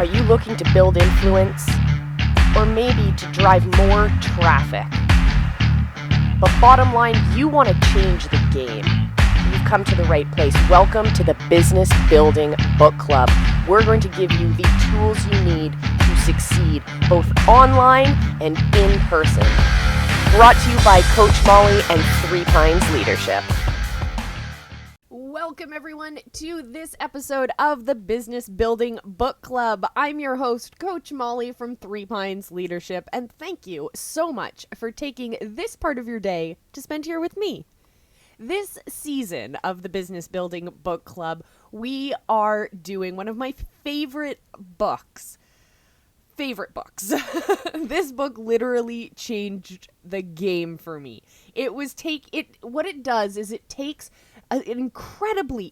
Are you looking to build influence? Or maybe to drive more traffic? But bottom line, you want to change the game. You've come to the right place. Welcome to the Business Building Book Club. We're going to give you the tools you need to succeed, both online and in person. Brought to you by Coach Molly and 3 Pines Leadership. Welcome everyone to this episode of the Business Building Book Club. I'm your host, Coach Molly from 3 Pines Leadership, and thank you so much for taking this part of your day to spend here with me. This season of the Business Building Book Club, we are doing one of my favorite books. This book literally changed the game for me. What it does is it takes an incredibly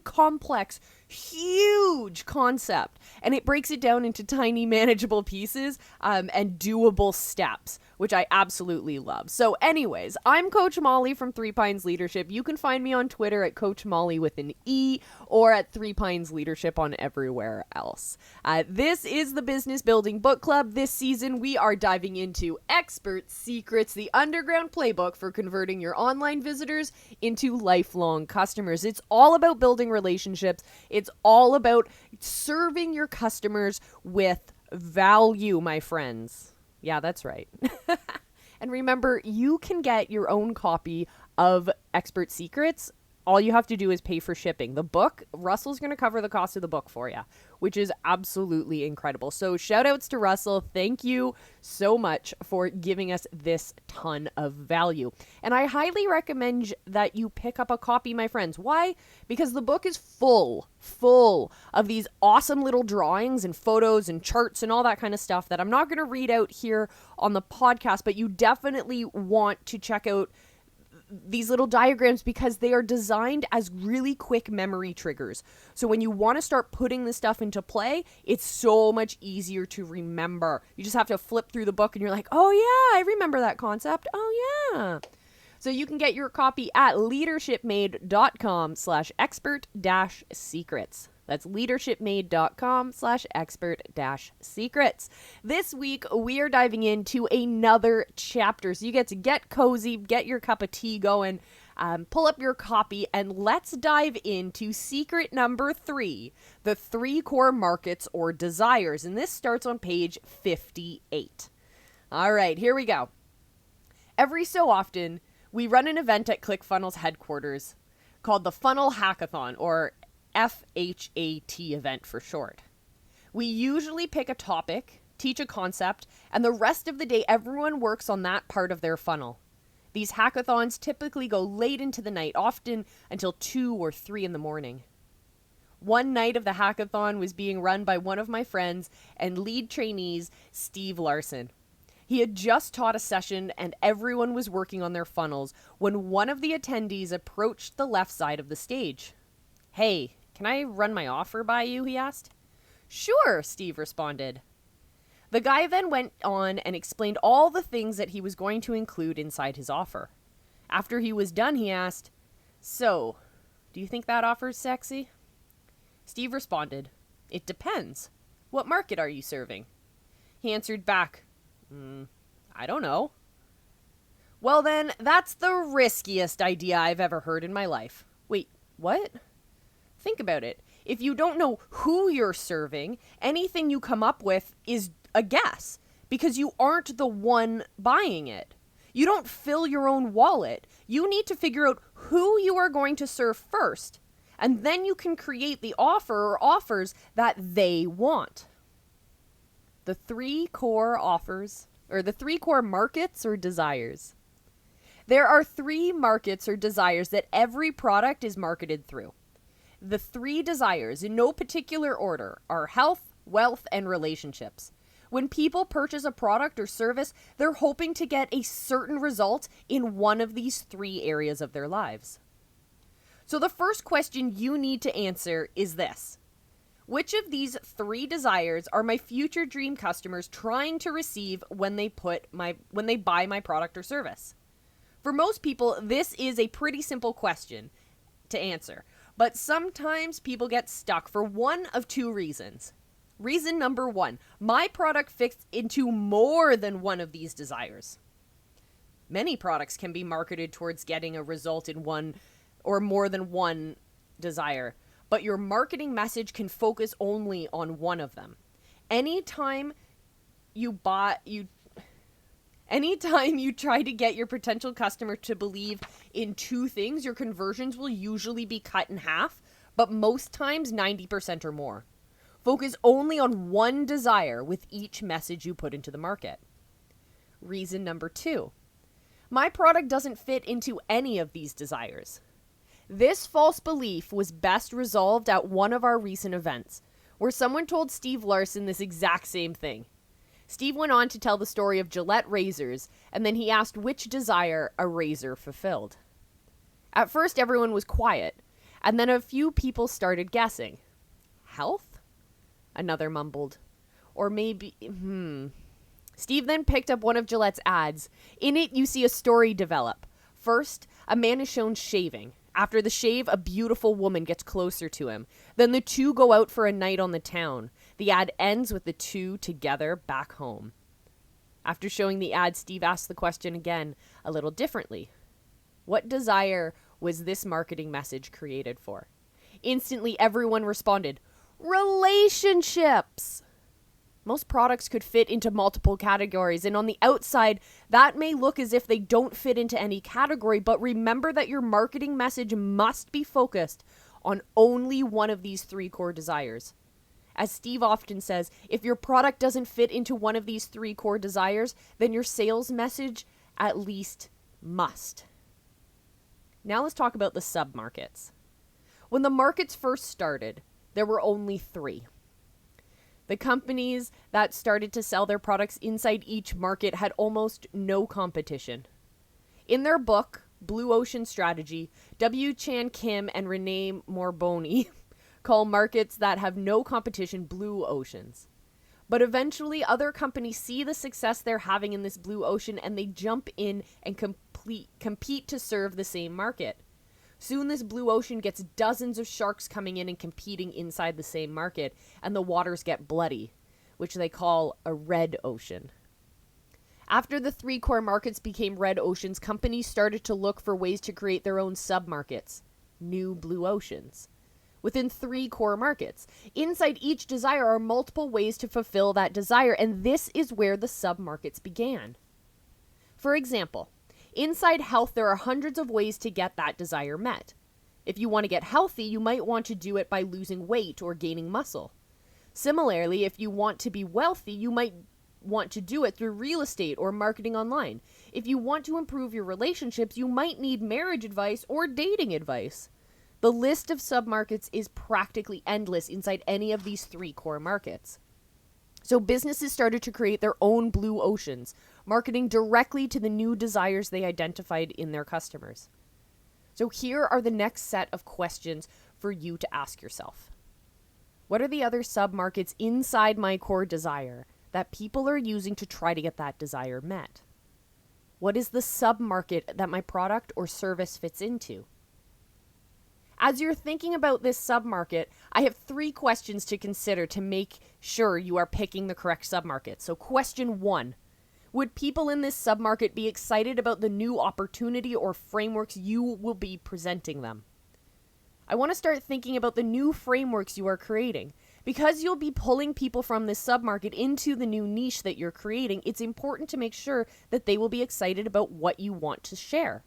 complex, huge concept, and it breaks it down into tiny, manageable pieces and doable steps, which I absolutely love. So anyways, I'm Coach Molly from 3 Pines Leadership. You can find me on Twitter at Coach Molly with an E, or at 3 Pines Leadership on everywhere else. This is the Business Building Book Club. This season, we are diving into Expert Secrets, the Underground Playbook for converting your online visitors into lifelong customers. It's all about building relationships. It's all about serving your customers with value, my friends. Yeah, that's right. And remember, you can get your own copy of Expert Secrets. All you have to do is pay for shipping. The book, Russell's going to cover the cost of the book for you, which is absolutely incredible. So shout outs to Russell. Thank you so much for giving us this ton of value. And I highly recommend that you pick up a copy, my friends. Why? Because the book is full of these awesome little drawings and photos and charts and all that kind of stuff that I'm not going to read out here on the podcast, but you definitely want to check out these little diagrams because they are designed as really quick memory triggers. So when you want to start putting this stuff into play, it's so much easier to remember. You just have to flip through the book and you're like, oh yeah, I remember that concept. Oh yeah. So you can get your copy at leadershipmade.com/expert-secrets. That's leadershipmade.com/expert-secrets. This week, we are diving into another chapter. So you get to get cozy, get your cup of tea going, pull up your copy, and let's dive into secret number 3, the 3 core markets or desires. And this starts on page 58. All right, here we go. Every so often, we run an event at ClickFunnels headquarters called the Funnel Hackathon, or FHAT event for short. We usually pick a topic, teach a concept, and the rest of the day everyone works on that part of their funnel. These hackathons typically go late into the night, often until 2 or 3 in the morning. One night of the hackathon was being run by one of my friends and lead trainees, Steve Larson. He had just taught a session and everyone was working on their funnels when one of the attendees approached the left side of the stage. "Hey, can I run my offer by you?" he asked. "Sure," Steve responded. The guy then went on and explained all the things that he was going to include inside his offer. After he was done, he asked, "So, do you think that offer's sexy?" Steve responded, "It depends. What market are you serving?" He answered back, "I don't know." "Well then, that's the riskiest idea I've ever heard in my life." "Wait, what?" Think about it. If you don't know who you're serving, anything you come up with is a guess because you aren't the one buying it. You don't fill your own wallet. You need to figure out who you are going to serve first, and then you can create the offer or offers that they want. The 3 core offers, or the 3 core markets or desires. There are 3 markets or desires that every product is marketed through. The 3 desires, in no particular order, are health, wealth, and relationships. When people purchase a product or service, they're hoping to get a certain result in one of these 3 areas of their lives. So the first question you need to answer is this: which of these 3 desires are my future dream customers trying to receive when they buy my product or service? For most people, this is a pretty simple question to answer, but sometimes people get stuck for one of 2 reasons. Reason number 1, my product fits into more than one of these desires. Many products can be marketed towards getting a result in one or more than one desire, but your marketing message can focus only on one of them. Anytime you try to get your potential customer to believe in two things, your conversions will usually be cut in half, but most times 90% or more. Focus only on one desire with each message you put into the market. Reason number 2. My product doesn't fit into any of these desires. This false belief was best resolved at one of our recent events, where someone told Steve Larson this exact same thing. Steve went on to tell the story of Gillette razors, and then he asked which desire a razor fulfilled. At first, everyone was quiet, and then a few people started guessing. Health? Another mumbled. Or maybe, Steve then picked up one of Gillette's ads. In it, you see a story develop. First, a man is shown shaving. After the shave, a beautiful woman gets closer to him. Then the two go out for a night on the town. The ad ends with the two together back home. After showing the ad, Steve asked the question again, a little differently. What desire was this marketing message created for? Instantly, everyone responded, relationships! Most products could fit into multiple categories, and on the outside, that may look as if they don't fit into any category, but remember that your marketing message must be focused on only one of these 3 core desires. As Steve often says, if your product doesn't fit into one of these 3 core desires, then your sales message at least must. Now let's talk about the sub-markets. When the markets first started, there were only 3. The companies that started to sell their products inside each market had almost no competition. In their book, Blue Ocean Strategy, W. Chan Kim and Renee Morboni call markets that have no competition blue oceans. But eventually, other companies see the success they're having in this blue ocean and they jump in and compete to serve the same market. Soon this blue ocean gets dozens of sharks coming in and competing inside the same market, and the waters get bloody, which they call a red ocean. After the 3 core markets became red oceans, companies started to look for ways to create their own sub-markets, new blue oceans, within 3 core markets. Inside each desire are multiple ways to fulfill that desire, and this is where the sub-markets began. For example, inside health, there are hundreds of ways to get that desire met. If you want to get healthy, you might want to do it by losing weight or gaining muscle. Similarly, if you want to be wealthy, you might want to do it through real estate or marketing online. If you want to improve your relationships, you might need marriage advice or dating advice. The list of submarkets is practically endless inside any of these 3 core markets. So businesses started to create their own blue oceans, marketing directly to the new desires they identified in their customers. So here are the next set of questions for you to ask yourself. What are the other sub-markets inside my core desire that people are using to try to get that desire met? What is the sub-market that my product or service fits into? As you're thinking about this sub-market, I have 3 questions to consider to make sure you are picking the correct sub-market. So question 1, would people in this sub-market be excited about the new opportunity or frameworks you will be presenting them? I want to start thinking about the new frameworks you are creating. Because you'll be pulling people from this sub-market into the new niche that you're creating, it's important to make sure that they will be excited about what you want to share.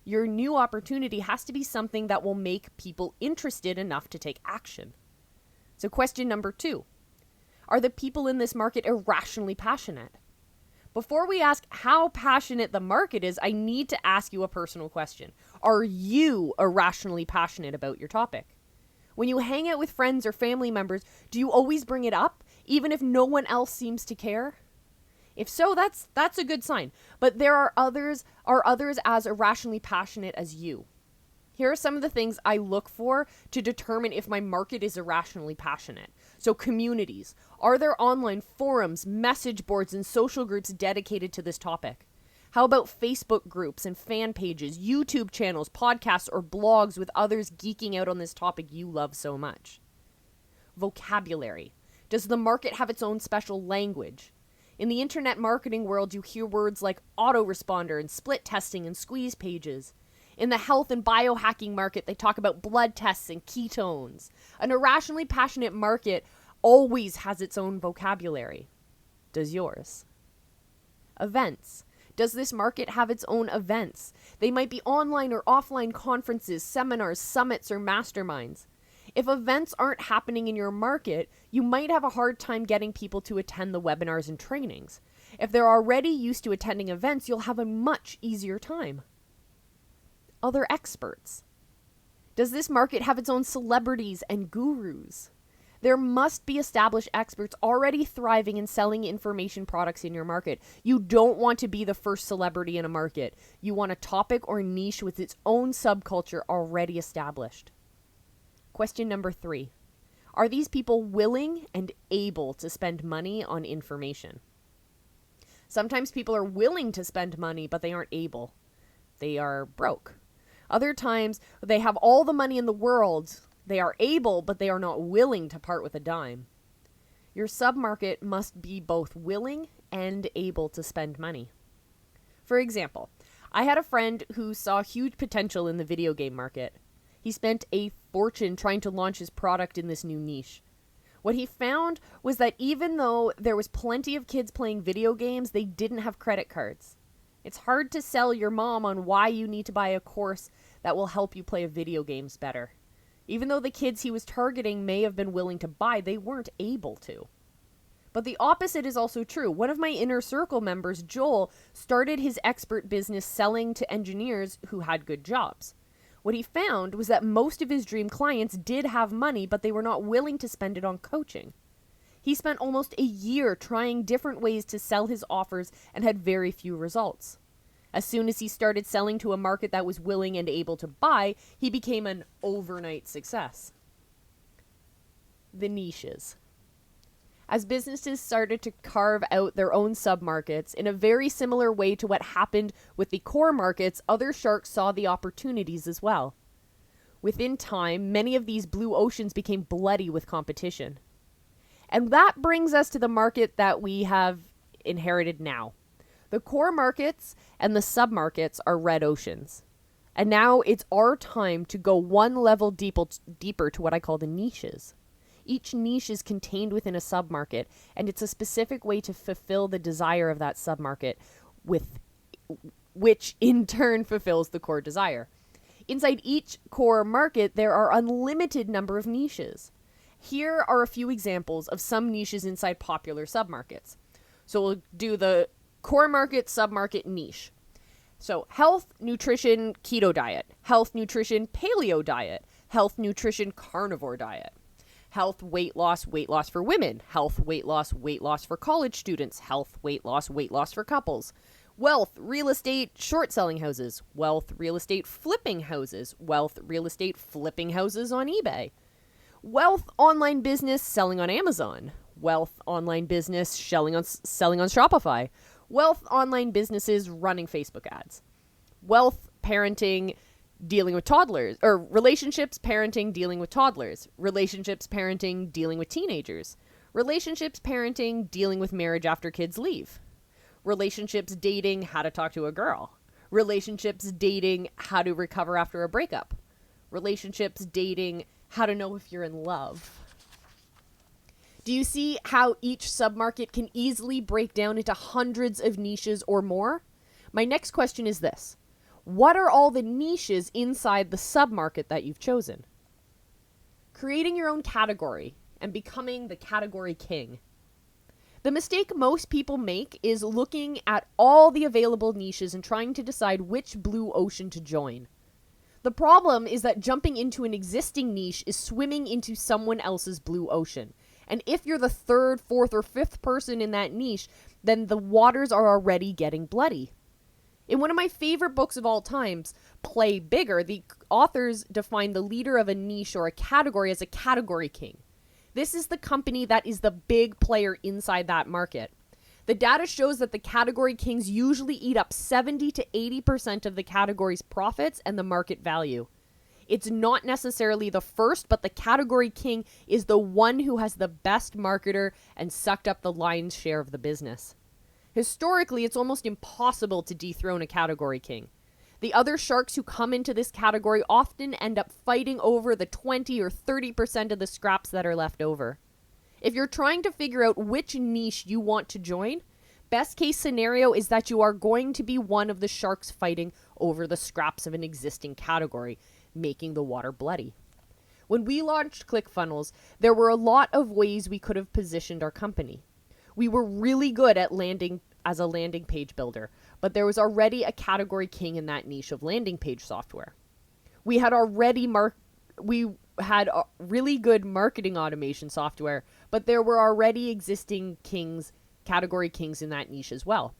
Your new opportunity has to be something that will make people interested enough to take action. So question number 2, are the people in this market irrationally passionate? Before we ask how passionate the market is, I need to ask you a personal question. Are you irrationally passionate about your topic? When you hang out with friends or family members, do you always bring it up, even if no one else seems to care? If so, that's a good sign. But there are others as irrationally passionate as you. Here are some of the things I look for to determine if my market is irrationally passionate. So communities. Are there online forums, message boards, and social groups dedicated to this topic? How about Facebook groups and fan pages, YouTube channels, podcasts, or blogs with others geeking out on this topic you love so much? Vocabulary. Does the market have its own special language? In the internet marketing world, you hear words like autoresponder and split testing and squeeze pages. In the health and biohacking market, they talk about blood tests and ketones. An irrationally passionate market always has its own vocabulary. Does yours? Events. Does this market have its own events? They might be online or offline conferences, seminars, summits, or masterminds. If events aren't happening in your market, you might have a hard time getting people to attend the webinars and trainings. If they're already used to attending events, you'll have a much easier time. Other experts. Does this market have its own celebrities and gurus? There must be established experts already thriving and selling information products in your market. You don't want to be the first celebrity in a market. You want a topic or niche with its own subculture already established. Question number 3. Are these people willing and able to spend money on information? Sometimes people are willing to spend money, but they aren't able. They are broke. Other times, they have all the money in the world. They are able, but they are not willing to part with a dime. Your submarket must be both willing and able to spend money. For example, I had a friend who saw huge potential in the video game market. He spent a fortune trying to launch his product in this new niche. What he found was that even though there was plenty of kids playing video games, they didn't have credit cards. It's hard to sell your mom on why you need to buy a course that will help you play video games better. Even though the kids he was targeting may have been willing to buy, they weren't able to. But the opposite is also true. One of my inner circle members, Joel, started his expert business selling to engineers who had good jobs. What he found was that most of his dream clients did have money, but they were not willing to spend it on coaching. He spent almost a year trying different ways to sell his offers and had very few results. As soon as he started selling to a market that was willing and able to buy, he became an overnight success. The niches. As businesses started to carve out their own submarkets in a very similar way to what happened with the core markets, other sharks saw the opportunities as well. Within time, many of these blue oceans became bloody with competition. And that brings us to the market that we have inherited now. The core markets and the submarkets are red oceans. And now it's our time to go one level deeper to what I call the niches. Each niche is contained within a submarket, and it's a specific way to fulfill the desire of that submarket, which in turn fulfills the core desire. Inside each core market, there are unlimited number of niches. Here are a few examples of some niches inside popular submarkets. So we'll do the core market, submarket, niche. So health, nutrition, keto diet. Health, nutrition, paleo diet. Health, nutrition, carnivore diet. Health, weight loss for women. Health, weight loss for college students. Health, weight loss for couples. Wealth, real estate, short selling houses. Wealth, real estate, flipping houses. Wealth, real estate, flipping houses on eBay. Wealth, online business, selling on Amazon. Wealth, online business, selling on Shopify. Wealth, online businesses, running Facebook ads. Wealth, parenting, dealing with toddlers, or relationships, parenting, dealing with toddlers. Relationships, parenting, dealing with teenagers. Relationships, parenting, dealing with marriage after kids leave. Relationships, dating, how to talk to a girl. Relationships, dating, how to recover after a breakup. Relationships, dating, how to know if you're in love. Do you see how each submarket can easily break down into hundreds of niches or more? My next question is this. What are all the niches inside the submarket that you've chosen? Creating your own category and becoming the category king. The mistake most people make is looking at all the available niches and trying to decide which blue ocean to join. The problem is that jumping into an existing niche is swimming into someone else's blue ocean. And if you're the third, fourth, or fifth person in that niche, then the waters are already getting bloody. In one of my favorite books of all times, Play Bigger, the authors define the leader of a niche or a category as a category king. This is the company that is the big player inside that market. The data shows that the category kings usually eat up 70 to 80% of the category's profits and the market value. It's not necessarily the first, but the category king is the one who has the best marketer and sucked up the lion's share of the business. Historically, it's almost impossible to dethrone a category king. The other sharks who come into this category often end up fighting over the 20 or 30% of the scraps that are left over. If you're trying to figure out which niche you want to join, best case scenario is that you are going to be one of the sharks fighting over the scraps of an existing category, making the water bloody. When we launched ClickFunnels, there were a lot of ways we could have positioned our company. We were really good at landing as a landing page builder, but there was already a category king in that niche of landing page software. We had really good marketing automation software, but there were already existing category kings in that niche as well.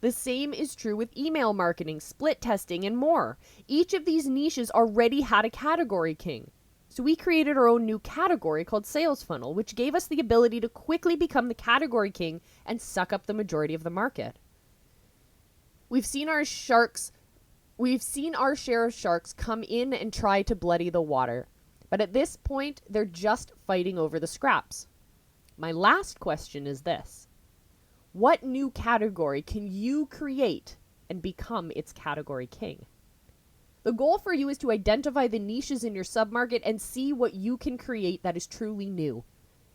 The same is true with email marketing, split testing, and more. Each of these niches already had a category king. So we created our own new category called Sales Funnel, which gave us the ability to quickly become the category king and suck up the majority of the market. We've seen our share of sharks come in and try to bloody the water. But at this point, they're just fighting over the scraps. My last question is this. What new category can you create and become its category king? The goal for you is to identify the niches in your submarket and see what you can create that is truly new.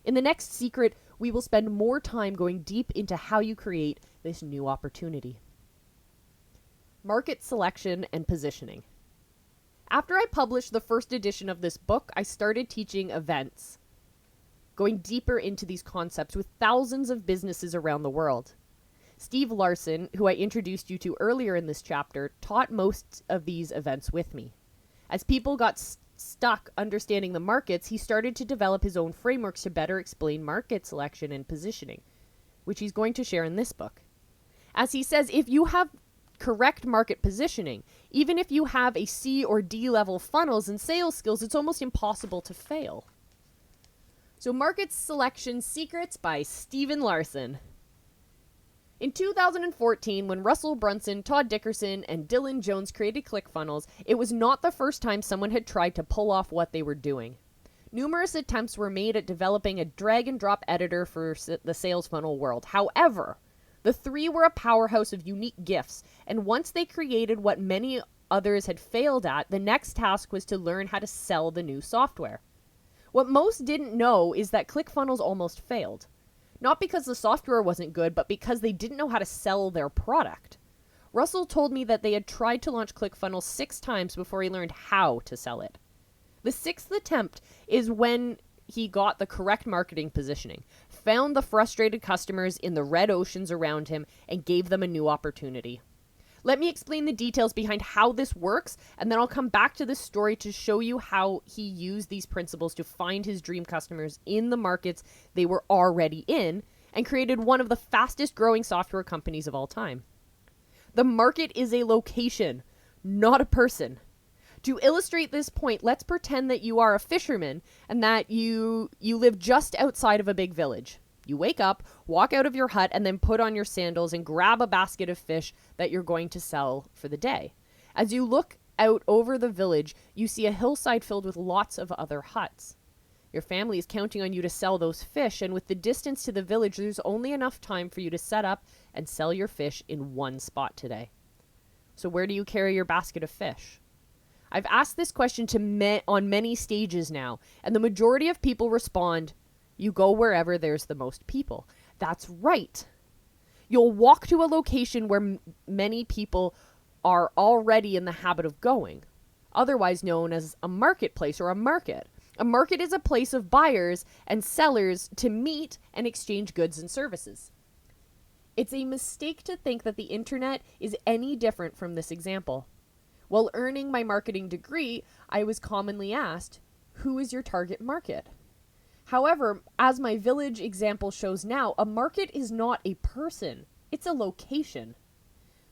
In the next secret, we will spend more time going deep into how you create this new opportunity. Market selection and positioning. After I published the first edition of this book, I started teaching events, going deeper into these concepts with thousands of businesses around the world. Steve Larson, who I introduced you to earlier in this chapter, taught most of these events with me. As people got stuck understanding the markets, he started to develop his own frameworks to better explain market selection and positioning, which he's going to share in this book. As he says, if you have correct market positioning, even if you have a C or D level funnels and sales skills, it's almost impossible to fail. So Market Selection Secrets by Stephen Larson. In 2014, when Russell Brunson, Todd Dickerson, and Dylan Jones created ClickFunnels, it was not the first time someone had tried to pull off what they were doing. Numerous attempts were made at developing a drag-and-drop editor for the sales funnel world. However, the three were a powerhouse of unique gifts, and once they created what many others had failed at, the next task was to learn how to sell the new software. What most didn't know is that ClickFunnels almost failed. Not because the software wasn't good, but because they didn't know how to sell their product. Russell told me that they had tried to launch ClickFunnels 6 times before he learned how to sell it. The 6th attempt is when he got the correct marketing positioning, found the frustrated customers in the red oceans around him, and gave them a new opportunity. Let me explain the details behind how this works, and then I'll come back to this story to show you how he used these principles to find his dream customers in the markets they were already in, and created one of the fastest growing software companies of all time. The market is a location, not a person. To illustrate this point, let's pretend that you are a fisherman and that you live just outside of a big village. You wake up, walk out of your hut, and then put on your sandals and grab a basket of fish that you're going to sell for the day. As you look out over the village, you see a hillside filled with lots of other huts. Your family is counting on you to sell those fish, and with the distance to the village, there's only enough time for you to set up and sell your fish in one spot today. So where do you carry your basket of fish? I've asked this question on many stages now, and the majority of people respond, you go wherever there's the most people. That's right. You'll walk to a location where many people are already in the habit of going, otherwise known as a marketplace or a market. A market is a place of buyers and sellers to meet and exchange goods and services. It's a mistake to think that the internet is any different from this example. While earning my marketing degree, I was commonly asked, who is your target market? However, as my village example shows now, a market is not a person, it's a location.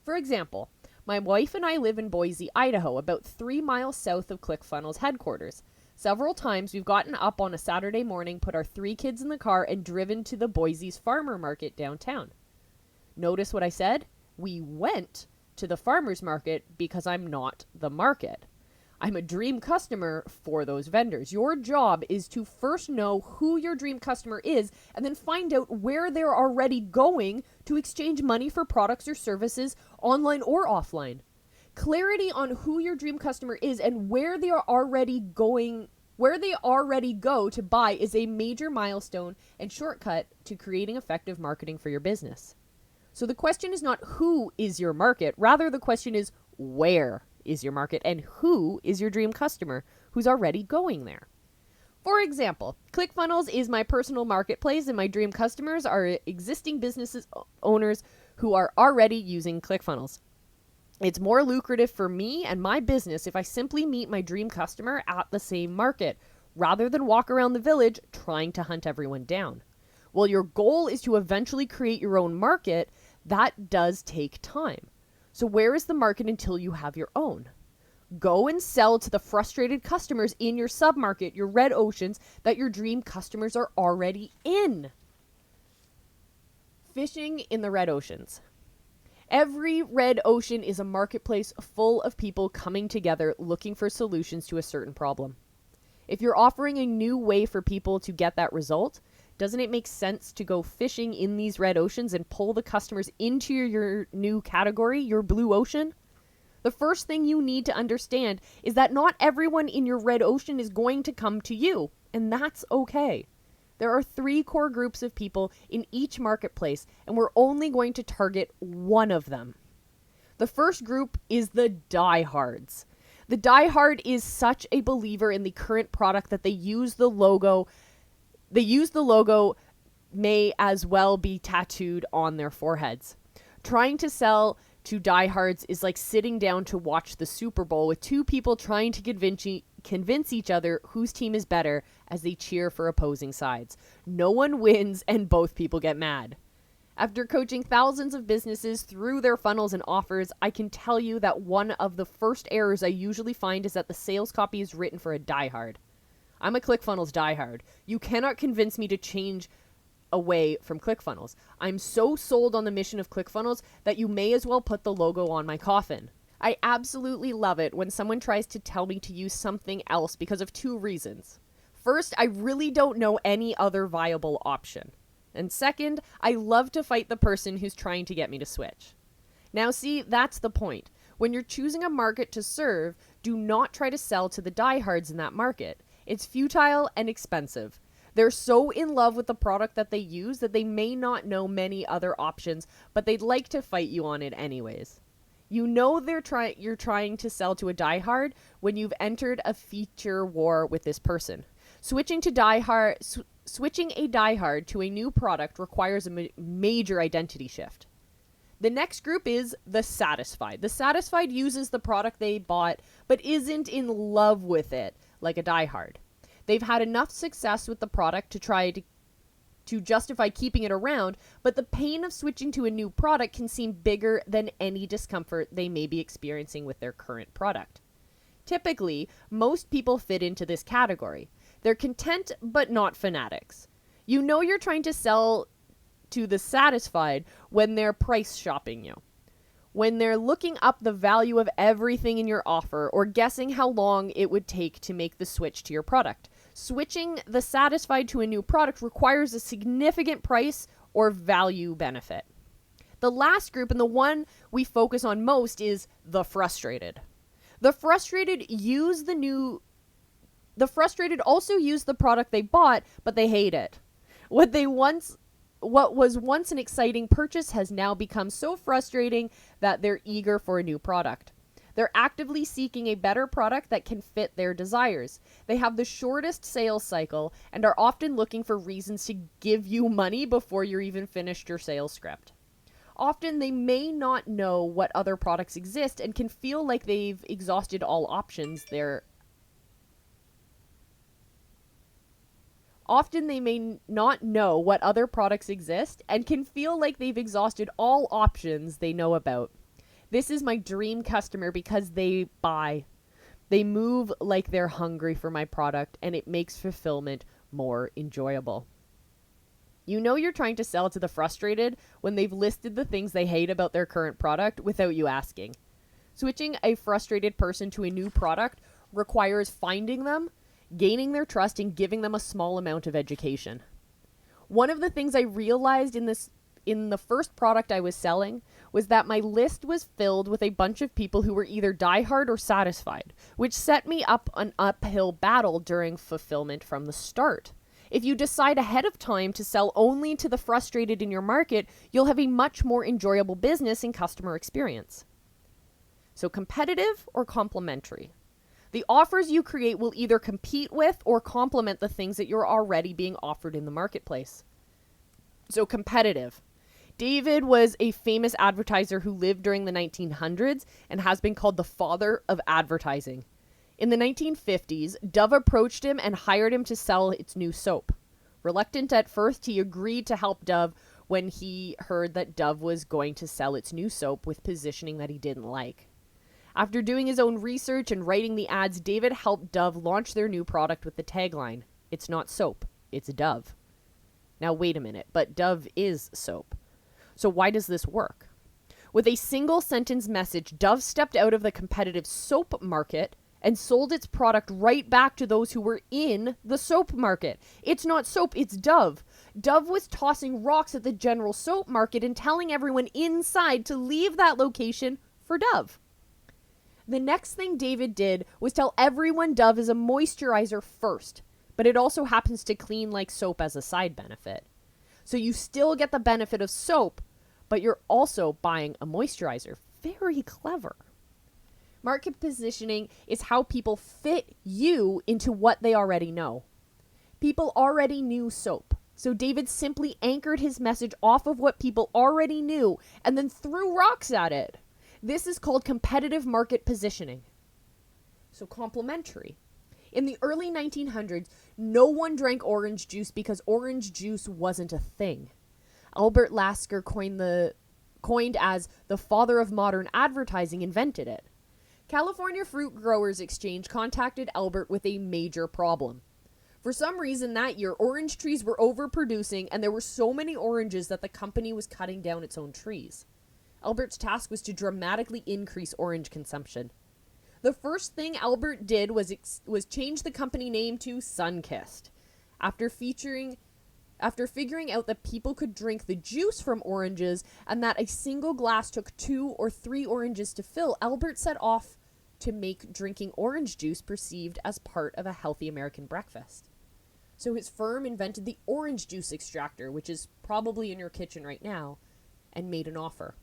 For example, my wife and I live in Boise, Idaho, about 3 miles south of ClickFunnels headquarters. Several times we've gotten up on a Saturday morning, put our 3 kids in the car, and driven to the Boise's farmer market downtown. Notice what I said? We went to the farmer's market because I'm not the market. I'm a dream customer for those vendors. Your job is to first know who your dream customer is and then find out where they're already going to exchange money for products or services online or offline. Clarity on who your dream customer is and where they are already going, where they already go to buy is a major milestone and shortcut to creating effective marketing for your business. So the question is not who is your market, rather the question is where is your market and who is your dream customer who's already going there. For example, ClickFunnels is my personal marketplace and my dream customers are existing business owners who are already using ClickFunnels. It's more lucrative for me and my business if I simply meet my dream customer at the same market, rather than walk around the village trying to hunt everyone down. While your goal is to eventually create your own market, that does take time. So where is the market until you have your own? Go and sell to the frustrated customers in your submarket, your red oceans that your dream customers are already in. Fishing in the red oceans. Every red ocean is a marketplace full of people coming together looking for solutions to a certain problem. If you're offering a new way for people to get that result, doesn't it make sense to go fishing in these red oceans and pull the customers into your new category, your blue ocean? The first thing you need to understand is that not everyone in your red ocean is going to come to you, and that's okay. There are 3 core groups of people in each marketplace, and we're only going to target one of them. The first group is the diehards. The diehard is such a believer in the current product that they use the logo may as well be tattooed on their foreheads. Trying to sell to diehards is like sitting down to watch the Super Bowl with 2 people trying to convince each other whose team is better as they cheer for opposing sides. No one wins and both people get mad. After coaching thousands of businesses through their funnels and offers, I can tell you that one of the first errors I usually find is that the sales copy is written for a diehard. I'm a ClickFunnels diehard. You cannot convince me to change away from ClickFunnels. I'm so sold on the mission of ClickFunnels that you may as well put the logo on my coffin. I absolutely love it when someone tries to tell me to use something else because of 2 reasons. First, I really don't know any other viable option. And second, I love to fight the person who's trying to get me to switch. Now see, that's the point. When you're choosing a market to serve, do not try to sell to the diehards in that market. It's futile and expensive. They're so in love with the product that they use that they may not know many other options, but they'd like to fight you on it anyways. You know you're trying to sell to a diehard when you've entered a feature war with this person. Switching a diehard to a new product requires a major identity shift. The next group is the satisfied. The satisfied uses the product they bought but isn't in love with it like a diehard. They've had enough success with the product to try to justify keeping it around, but the pain of switching to a new product can seem bigger than any discomfort they may be experiencing with their current product. Typically, most people fit into this category. They're content but not fanatics. You know you're trying to sell to the satisfied when they're price shopping you. When they're looking up the value of everything in your offer or guessing how long it would take to make the switch to your product. Switching the satisfied to a new product requires a significant price or value benefit. The last group, and the one we focus on most, is the frustrated. The frustrated also use the product they bought, but they hate it. What was once an exciting purchase has now become so frustrating that they're eager for a new product. They're actively seeking a better product that can fit their desires. They have the shortest sales cycle and are often looking for reasons to give you money before you're even finished your sales script. Often they may not know what other products exist and can feel like they've exhausted all options they know about. This is my dream customer because they buy. They move like they're hungry for my product, and it makes fulfillment more enjoyable. You know you're trying to sell to the frustrated when they've listed the things they hate about their current product without you asking. Switching a frustrated person to a new product requires finding them, gaining their trust, and giving them a small amount of education. One of the things I realized in the first product I was selling was that my list was filled with a bunch of people who were either diehard or satisfied, which set me up an uphill battle during fulfillment from the start. If you decide ahead of time to sell only to the frustrated in your market, you'll have a much more enjoyable business and customer experience. So competitive or complementary? The offers you create will either compete with or complement the things that you're already being offered in the marketplace. So competitive. David was a famous advertiser who lived during the 1900s and has been called the father of advertising. In the 1950s, Dove approached him and hired him to sell its new soap. Reluctant at first, he agreed to help Dove when he heard that Dove was going to sell its new soap with positioning that he didn't like. After doing his own research and writing the ads, David helped Dove launch their new product with the tagline, "It's not soap, it's Dove." Now wait a minute, but Dove is soap. So why does this work? With a single sentence message, Dove stepped out of the competitive soap market and sold its product right back to those who were in the soap market. It's not soap, it's Dove. Dove was tossing rocks at the general soap market and telling everyone inside to leave that location for Dove. The next thing David did was tell everyone Dove is a moisturizer first, but it also happens to clean like soap as a side benefit. So you still get the benefit of soap, but you're also buying a moisturizer. Very clever. Market positioning is how people fit you into what they already know. People already knew soap, so David simply anchored his message off of what people already knew and then threw rocks at it. This is called competitive market positioning. So complementary. In the early 1900s, no one drank orange juice because orange juice wasn't a thing. Albert Lasker, coined as the father of modern advertising, invented it. California Fruit Growers Exchange contacted Albert with a major problem. For some reason that year, orange trees were overproducing and there were so many oranges that the company was cutting down its own trees. Albert's task was to dramatically increase orange consumption. The first thing Albert did was change the company name to Sunkist. After figuring out that people could drink the juice from oranges and that a single glass took 2 or 3 oranges to fill, Albert set off to make drinking orange juice perceived as part of a healthy American breakfast. So his firm invented the orange juice extractor, which is probably in your kitchen right now, and made an offer.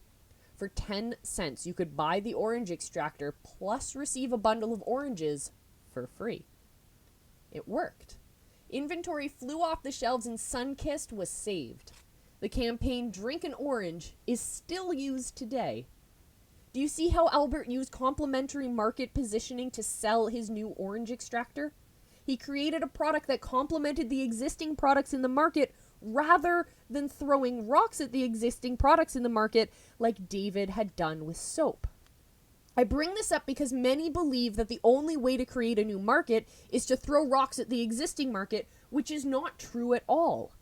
For 10 cents, you could buy the orange extractor plus receive a bundle of oranges for free. It worked. Inventory flew off the shelves and Sunkist was saved. The campaign "Drink an Orange" is still used today. Do you see how Albert used complementary market positioning to sell his new orange extractor? He created a product that complemented the existing products in the market rather than throwing rocks at the existing products in the market like David had done with soap. I bring this up because many believe that the only way to create a new market is to throw rocks at the existing market, which is not true at all.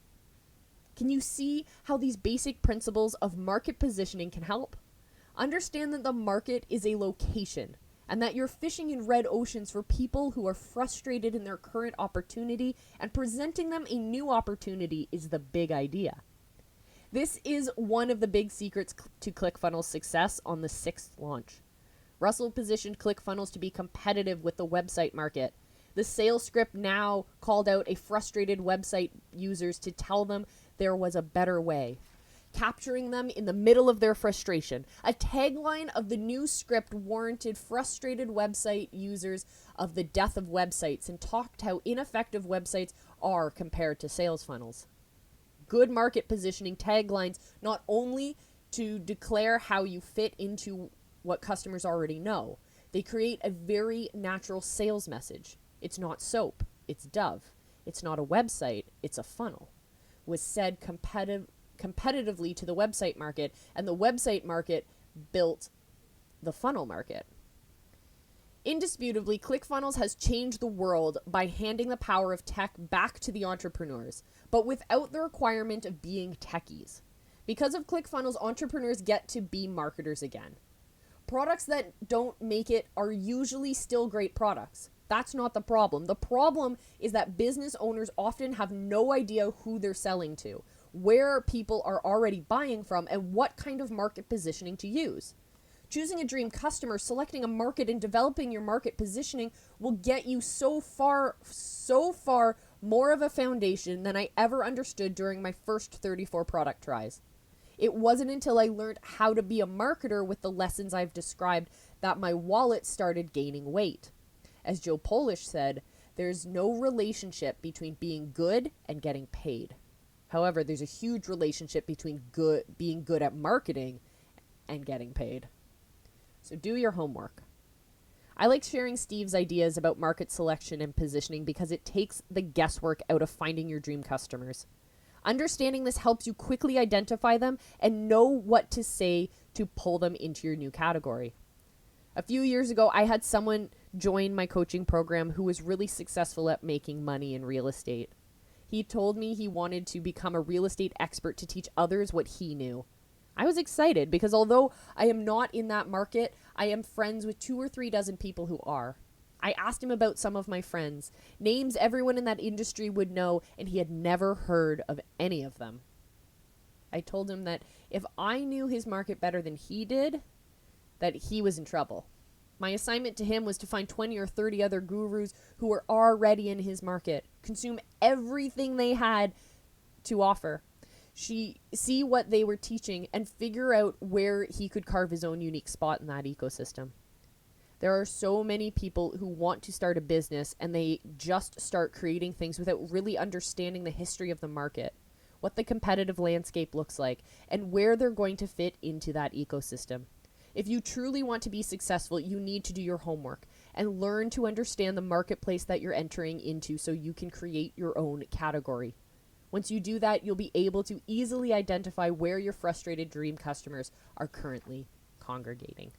Can you see how these basic principles of market positioning can help? Understand that the market is a location and that you're fishing in red oceans for people who are frustrated in their current opportunity, and presenting them a new opportunity is the big idea. This is one of the big secrets to ClickFunnels' success on the 6th launch. Russell positioned ClickFunnels to be competitive with the website market. The sales script now called out a frustrated website users to tell them there was a better way, capturing them in the middle of their frustration. A tagline of the new script warranted frustrated website users of the death of websites and talked how ineffective websites are compared to sales funnels. Good market positioning taglines not only to declare how you fit into what customers already know, they create a very natural sales message. It's not soap, it's Dove. It's not a website, it's a funnel. Was said competitively to the website market, and the website market built the funnel market. Indisputably, ClickFunnels has changed the world by handing the power of tech back to the entrepreneurs, but without the requirement of being techies. Because of ClickFunnels, entrepreneurs get to be marketers again. Products that don't make it are usually still great products. That's not the problem. The problem is that business owners often have no idea who they're selling to, where people are already buying from, and what kind of market positioning to use. Choosing a dream customer, selecting a market, and developing your market positioning will get you so far more of a foundation than I ever understood during my first 34 product tries. It wasn't until I learned how to be a marketer with the lessons I've described that my wallet started gaining weight. As Joe Polish said, there's no relationship between being good and getting paid. However, there's a huge relationship between being good at marketing and getting paid. So do your homework. I like sharing Steve's ideas about market selection and positioning because it takes the guesswork out of finding your dream customers. Understanding this helps you quickly identify them and know what to say to pull them into your new category. A few years ago, I had someone join my coaching program who was really successful at making money in real estate. He told me he wanted to become a real estate expert to teach others what he knew. I was excited because although I am not in that market, I am friends with 2 or 3 dozen people who are. I asked him about some of my friends, names everyone in that industry would know, and he had never heard of any of them. I told him that if I knew his market better than he did, that he was in trouble. My assignment to him was to find 20 or 30 other gurus who were already in his market, consume everything they had to offer, see what they were teaching, and figure out where he could carve his own unique spot in that ecosystem. There are so many people who want to start a business and they just start creating things without really understanding the history of the market, what the competitive landscape looks like, and where they're going to fit into that ecosystem. If you truly want to be successful, you need to do your homework and learn to understand the marketplace that you're entering into so you can create your own category. Once you do that, you'll be able to easily identify where your frustrated dream customers are currently congregating.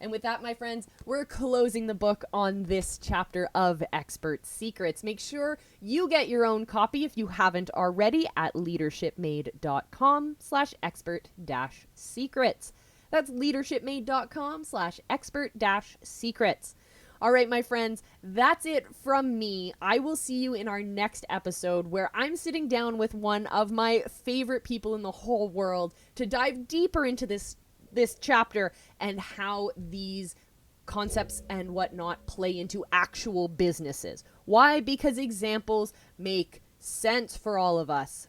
And with that, my friends, we're closing the book on this chapter of Expert Secrets. Make sure you get your own copy if you haven't already at leadershipmade.com/expert-secrets. That's leadershipmade.com/expert-secrets. All right, my friends, that's it from me. I will see you in our next episode where I'm sitting down with one of my favorite people in the whole world to dive deeper into this chapter and how these concepts and whatnot play into actual businesses. Why? Because examples make sense for all of us.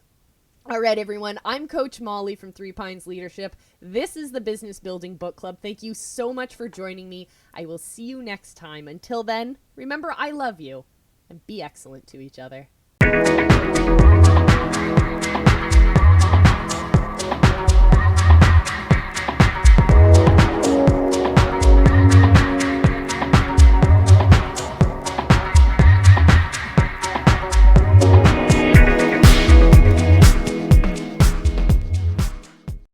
All right, everyone, I'm Coach Molly from Three Pines Leadership. This is the Business Building Book Club. Thank you so much for joining me. I will see you next time. Until then, remember, I love you, and be excellent to each other.